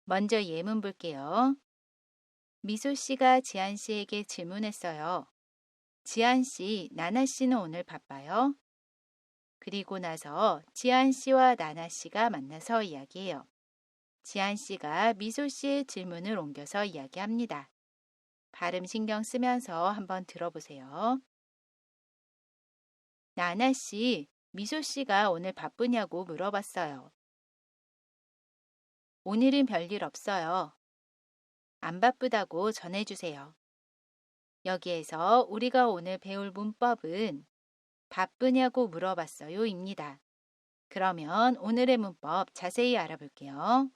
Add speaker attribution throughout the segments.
Speaker 1: 먼저 예문 볼게요. 미소 씨가 지한 씨에게 질문했어요. 지한 씨, 나나 씨는 오늘 바빠요? 그리고 나서 지한 씨와 나나 씨가 만나서 이야기해요. 지한 씨가 미소 씨의 질문을 옮겨서 이야기합니다. 발음 신경 쓰면서 한번 들어보세요. 나나 씨, 미소 씨가 오늘 바쁘냐고 물어봤어요. 오늘은 별일 없어요. 안 바쁘다고 전해주세요. 여기에서 우리가 오늘 배울 문법은 바쁘냐고 물어봤어요입니다. 그러면 오늘의 문법 자세히 알아볼게요.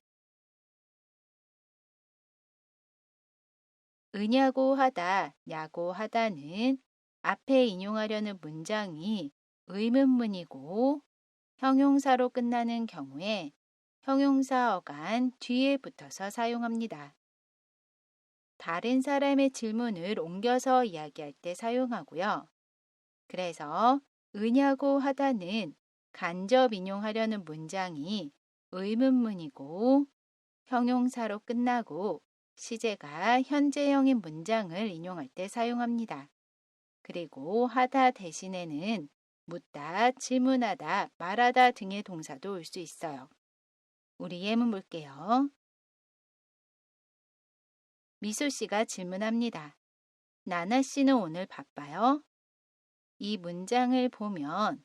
Speaker 1: 으냐고 하다, 냐고 하다는 앞에 인용하려는 문장이 의문문이고 형용사로 끝나는 경우에 형용사 어간 뒤에 붙어서 사용합니다. 다른 사람의 질문을 옮겨서 이야기할 때 사용하고요. 그래서 으냐고 하다는 간접 인용하려는 문장이 의문문이고 형용사로 끝나고 시제가 현재형인 문장을 인용할 때 사용합니다. 그리고 하다 대신에는 묻다, 질문하다, 말하다 등의 동사도 올 수 있어요. 우리 예문 볼게요. 미소 씨가 질문합니다. 나나 씨는 오늘 바빠요? 이 문장을 보면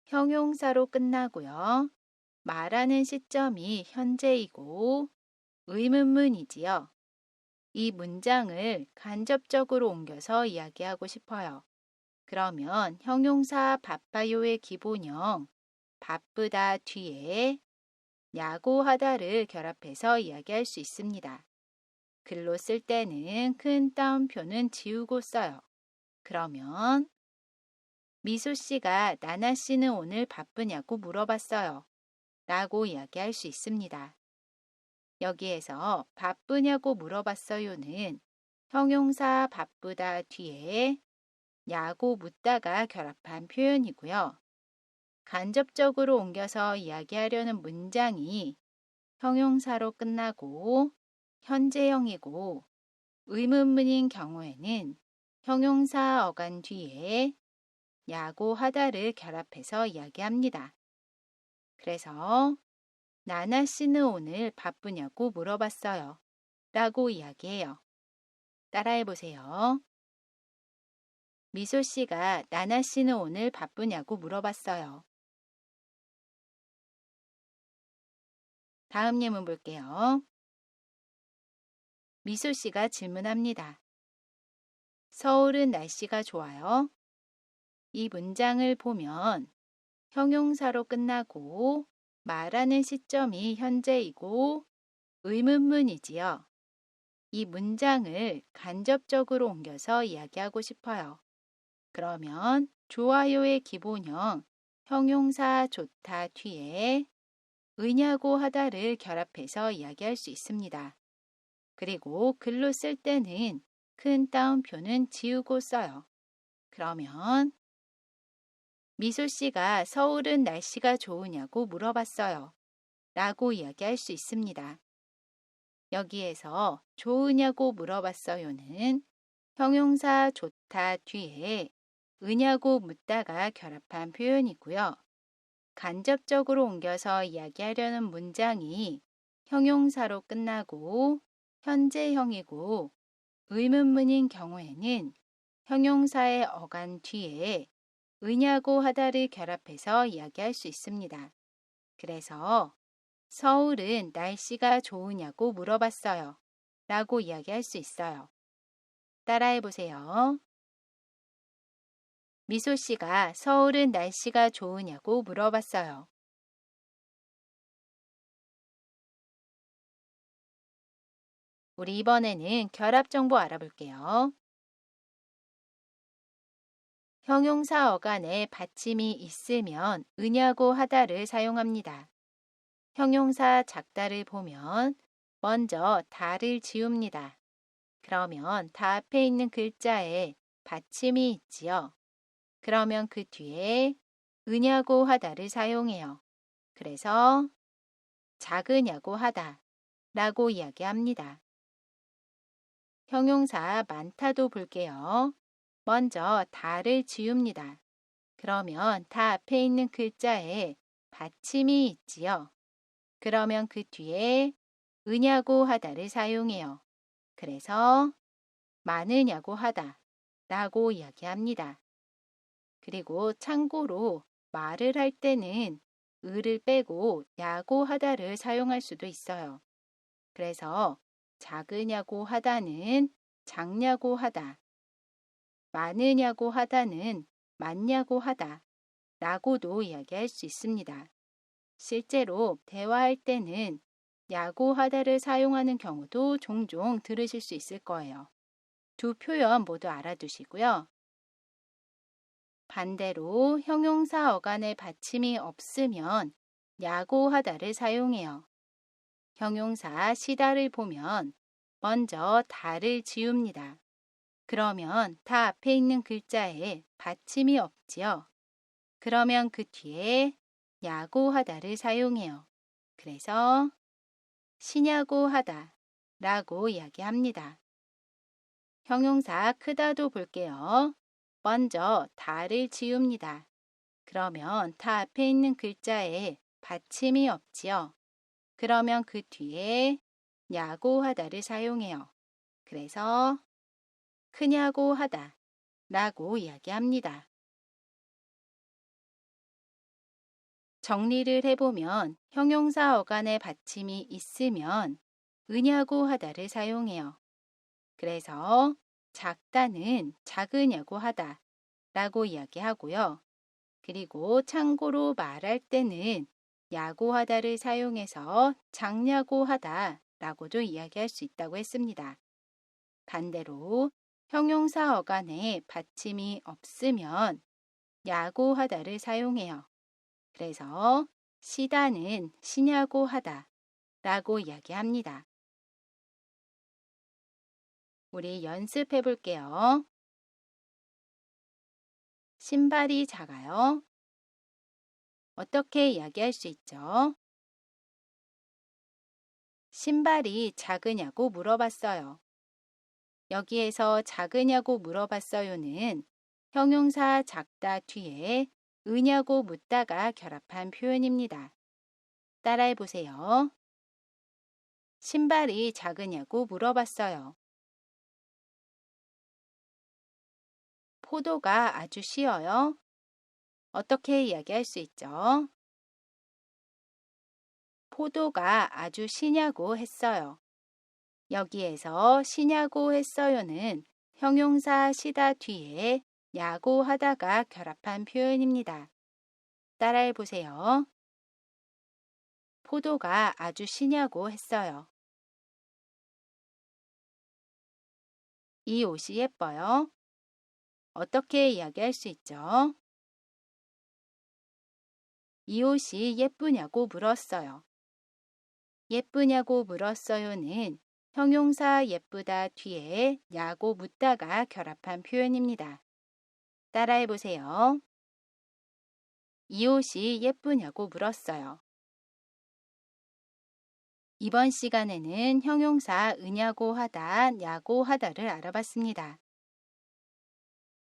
Speaker 1: 형용사로 끝나고요. 말하는 시점이 현재이고 의문문이지요. 이 문장을 간접적으로 옮겨서 이야기하고 싶어요. 그러면 형용사 바빠요의 기본형 바쁘다 뒤에 야구하다를 결합해서 이야기할 수 있습니다. 글로 쓸 때는 큰 따옴표는 지우고 써요. 그러면 미소 씨가 나나 씨는 오늘 바쁘냐고 물어봤어요. 라고 이야기할 수 있습니다. 여기에서 바쁘냐고 물어봤어요는 형용사 바쁘다 뒤에 야고 묻다가 결합한 표현이고요. 간접적으로 옮겨서 이야기하려는 문장이 형용사로 끝나고 현재형이고 의문문인 경우에는 형용사 어간 뒤에 야고 하다를 결합해서 이야기합니다. 그래서 나나 씨는 오늘 바쁘냐고 물어봤어요. 라고 이야기해요. 따라해 보세요. 미소 씨가 나나 씨는 오늘 바쁘냐고 물어봤어요. 다음 예문 볼게요. 미소 씨가 질문합니다. 서울은 날씨가 좋아요? 이 문장을 보면 형용사로 끝나고 말하는 시점이 현재이고 의문문이지요. 이 문장을 간접적으로 옮겨서 이야기하고 싶어요. 그러면 좋아요의 기본형 형용사 좋다 뒤에 으냐고 하다를 결합해서 이야기할 수 있습니다. 그리고 글로 쓸 때는 큰 따옴표는 지우고 써요. 그러면 미소 씨가 서울은 날씨가 좋으냐고 물어봤어요. 라고 이야기할 수 있습니다. 여기에서 좋으냐고 물어봤어요는 형용사 좋다 뒤에 으냐고 묻다가 결합한 표현이고요. 간접적으로 옮겨서 이야기하려는 문장이 형용사로 끝나고 현재형이고 의문문인 경우에는 형용사의 어간 뒤에 으냐고 하다를 결합해서 이야기할 수 있습니다. 그래서 서울은 날씨가 좋으냐고 물어봤어요. 라고 이야기할 수 있어요. 따라해 보세요. 미소 씨가 서울은 날씨가 좋으냐고 물어봤어요. 우리 이번에는 결합 정보 알아볼게요. 형용사 어간에 받침이 있으면 으냐고 하다를 사용합니다. 형용사 작다를 보면 먼저 다를 지웁니다. 그러면 다 앞에 있는 글자에 받침이 있지요. 그러면 그 뒤에 으냐고 하다를 사용해요. 그래서 작으냐고 하다, 라고 이야기합니다. 형용사 많다도 볼게요. 먼저 다를 지웁니다. 그러면 다 앞에 있는 글자에 받침이 있지요. 그러면 그 뒤에 으냐고 하다를 사용해요. 그래서 많으냐고 하다 라고 이야기합니다. 그리고 참고로 말을 할 때는 을을 빼고 야고 하다를 사용할 수도 있어요. 그래서 작으냐고 하다는 작냐고 하다, 많으냐고 하다는 많냐고 하다 라고도 이야기할 수 있습니다. 실제로 대화할 때는 야고 하다를 사용하는 경우도 종종 들으실 수 있을 거예요. 두 표현 모두 알아두시고요. 반대로 형용사 어간에 받침이 없으면 야고 하다를 사용해요. 형용사 시다를 보면 먼저 다를 지웁니다. 그러면 다 앞에 있는 글자에 받침이 없지요. 그러면 그 뒤에 야고 하다를 사용해요. 그래서 시냐고 하다 라고 이야기합니다. 형용사 크다도 볼게요. 먼저 다를 지웁니다. 그러면 다 앞에 있는 글자에 받침이 없지요. 그러면 그 뒤에 야고 하다를 사용해요. 그래서 크냐고 하다 라고 이야기합니다. 정리를 해보면 형용사 어간에 받침이 있으면 으냐고 하다를 사용해요. 그래서 작다는 작으냐고 하다 라고 이야기하고요. 그리고 참고로 말할 때는 야고 하다를 사용해서 작냐고 하다 라고도 이야기할 수 있다고 했습니다. 반대로 형용사 어간에 받침이 없으면 야고 하다를 사용해요. 그래서 시다는 시냐고 하다 라고 이야기합니다. 우리 연습해 볼게요. 신발이 작아요. 어떻게 이야기할 수 있죠? 신발이 작으냐고 물어봤어요. 여기에서 작으냐고 물어봤어요는 형용사 작다 뒤에 으냐고 묻다가 결합한 표현입니다. 따라해 보세요. 신발이 작으냐고 물어봤어요. 포도가 아주 쉬어요. 어떻게 이야기할 수 있죠? 포도가 아주 시냐고 했어요. 여기에서 시냐고 했어요는 형용사 시다 뒤에 야고 하다가 결합한 표현입니다. 따라해 보세요. 포도가 아주 시냐고 했어요. 이 옷이 예뻐요. 어떻게 이야기할 수 있죠? 이 옷이 예쁘냐고 물었어요. 예쁘냐고 물었어요는 형용사 예쁘다 뒤에 야고 묻다가 결합한 표현입니다. 따라해 보세요. 이 옷이 예쁘냐고 물었어요. 이번 시간에는 형용사 으냐고 하다, 야고 하다를 알아봤습니다.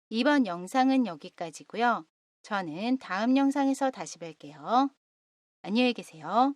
Speaker 1: 이번 영상은 여기까지고요. 저는 다음 영상에서 다시 뵐게요. 안녕히 계세요.